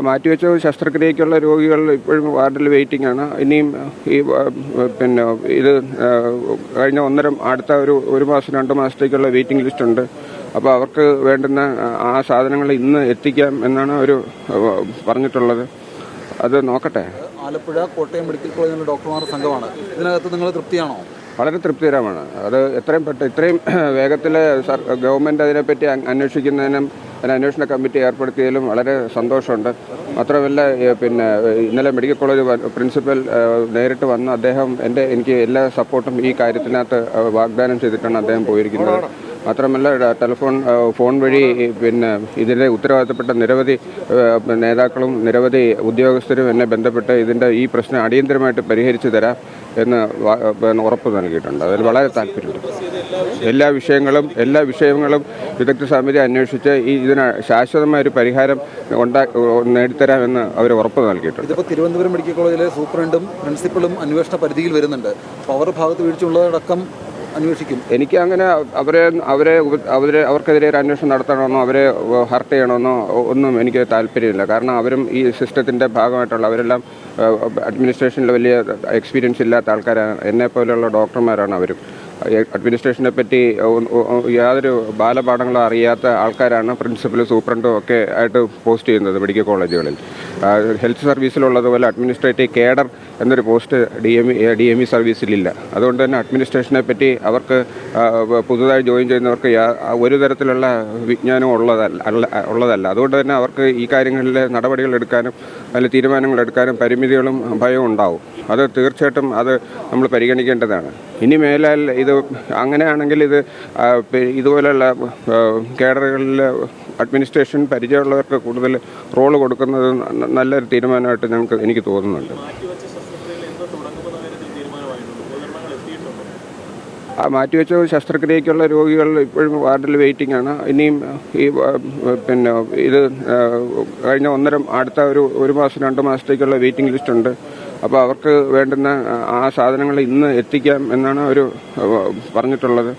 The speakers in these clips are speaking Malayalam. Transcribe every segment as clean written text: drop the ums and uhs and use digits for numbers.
മാറ്റിവെച്ച ശസ്ത്രക്രിയയ്ക്കുള്ള രോഗികൾ ഇപ്പോഴും വാർഡിൽ വെയിറ്റിംഗ് ആണ്. ഇനിയും ഈ പിന്നെ ഇത് കഴിഞ്ഞ അടുത്ത ഒരു മാസം 2 മാസത്തേക്കുള്ള വെയിറ്റിംഗ് ലിസ്റ്റ് ഉണ്ട്. അപ്പോൾ അവർക്ക് വേണ്ടുന്ന ആ സാധനങ്ങൾ ഇന്ന് എത്തിക്കാം എന്നാണ് അവർ പറഞ്ഞിട്ടുള്ളത്. അത് നോക്കട്ടെ. ആലപ്പുഴ കോട്ടയം മെഡിക്കൽ കോളേജിലെ ഡോക്ടർമാരുടെ സംഘമാണ്. ഇതിനകത്ത് നിങ്ങൾ തൃപ്തിയാണോ? വളരെ തൃപ്തികരമാണ്. അത് ഇത്രയും വേഗത്തിൽ ഗവൺമെൻറ് അതിനെപ്പറ്റി അന്വേഷിക്കുന്നതിനും ഒരു അന്വേഷണ കമ്മിറ്റി ഏർപ്പെടുത്തിയതിലും വളരെ സന്തോഷമുണ്ട്. മാത്രമല്ല ഇന്നലെ മെഡിക്കൽ കോളേജ് പ്രിൻസിപ്പൽ നേരിട്ട് വന്ന് അദ്ദേഹം എനിക്ക് എല്ലാ സപ്പോർട്ടും ഈ കാര്യത്തിനകത്ത് വാഗ്ദാനം ചെയ്തിട്ടാണ് അദ്ദേഹം പോയിരിക്കുന്നത്. മാത്രമല്ല ഫോൺ വഴി ഇതിൻ്റെ ഉത്തരവാദിത്തപ്പെട്ട നിരവധി നേതാക്കളും നിരവധി ഉദ്യോഗസ്ഥരും എന്നെ ബന്ധപ്പെട്ട് ഈ പ്രശ്നം അടിയന്തരമായിട്ട് പരിഹരിച്ചു തരാം എന്ന് ഉറപ്പ് നൽകിയിട്ടുണ്ട്. അതിൽ വളരെ താല്പര്യമുണ്ട്. എല്ലാ വിഷയങ്ങളും വിദഗ്ധ സമിതി അന്വേഷിച്ച് ഇതിന് ശാശ്വതമായ ഒരു പരിഹാരം നേടിത്തരാമെന്ന് അവർ ഉറപ്പ് നൽകിയിട്ടുണ്ട്. ഇതിപ്പോൾ തിരുവനന്തപുരം മെഡിക്കൽ കോളേജിലെ സൂപ്രണ്ടും പ്രിൻസിപ്പളും അന്വേഷണ പരിധിയിൽ വരുന്നുണ്ട്. അപ്പോൾ അവരുടെ ഭാഗത്ത് വീഴ്ചയുള്ളതടക്കം അന്വേഷിക്കും. എനിക്ക് അങ്ങനെ അവർക്കെതിരെ ഒരു അന്വേഷണം നടത്തണമെന്നോ അവരെ ഹർട്ട് ചെയ്യണമെന്നോ ഒന്നും എനിക്ക് താല്പര്യമില്ല. കാരണം അവരും ഈ സിസ്റ്റത്തിൻ്റെ ഭാഗമായിട്ടുള്ള അവരെല്ലാം അഡ്മിനിസ്ട്രേഷനിൽ വലിയ എക്സ്പീരിയൻസ് ഇല്ലാത്ത ആൾക്കാരാണ്. എന്നെപ്പോലെയുള്ള ഡോക്ടർമാരാണ് അവരും. അഡ്മിനിസ്ട്രേഷനെ പറ്റി യാതൊരു ബാലപാഠങ്ങളോ അറിയാത്ത ആൾക്കാരാണ് പ്രിൻസിപ്പലും സൂപ്രണ്ടും ഒക്കെ ആയിട്ട് പോസ്റ്റ് ചെയ്യുന്നത് മെഡിക്കൽ കോളേജുകളിൽ. ഹെൽത്ത് സർവീസിലുള്ളതുപോലെ അഡ്മിനിസ്ട്രേറ്റീവ് കേഡർ എന്നൊരു പോസ്റ്റ് DME സർവീസിലില്ല. അതുകൊണ്ട് തന്നെ അഡ്മിനിസ്ട്രേഷനെ പറ്റി അവർക്ക് പുതുതായി ജോയിൻ ചെയ്യുന്നവർക്ക് ഒരു തരത്തിലുള്ള വിജ്ഞാനവും ഉള്ളതല്ല. അതുകൊണ്ട് തന്നെ അവർക്ക് ഈ കാര്യങ്ങളിൽ നടപടികൾ എടുക്കാനും അതിൽ തീരുമാനങ്ങൾ എടുക്കാനും പരിമിതികളും ഭയവും ഉണ്ടാവും. അത് തീർച്ചയായിട്ടും നമ്മൾ പരിഗണിക്കേണ്ടതാണ്. ഇനി മേലാൽ അങ്ങനെയാണെങ്കിൽ ഇതുപോലെയുള്ള കേഡറുകളിൽ അഡ്മിനിസ്ട്രേഷൻ പരിചയമുള്ളവർക്ക് കൂടുതൽ റോള് കൊടുക്കുന്നത് നല്ലൊരു തീരുമാനമായിട്ട് എനിക്ക് തോന്നുന്നുണ്ട്. മാറ്റിവെച്ച ശസ്ത്രക്രിയയ്ക്കുള്ള രോഗികൾ ഇപ്പോഴും വാർഡിൽ വെയിറ്റിംഗ് ആണ്. ഇനിയും ഇത് കഴിഞ്ഞ അടുത്ത ഒരു മാസം 2 മാസത്തേക്കുള്ള വെയിറ്റിംഗ് ലിസ്റ്റ് ഉണ്ട്. അപ്പോൾ അവർക്ക് വേണ്ടുന്ന ആ സാധനങ്ങൾ ഇന്ന് എത്തിക്കാം എന്നാണ് അവർ പറഞ്ഞിട്ടുള്ളത്.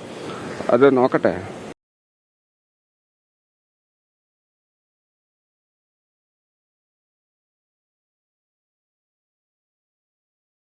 അത് നോക്കട്ടെ.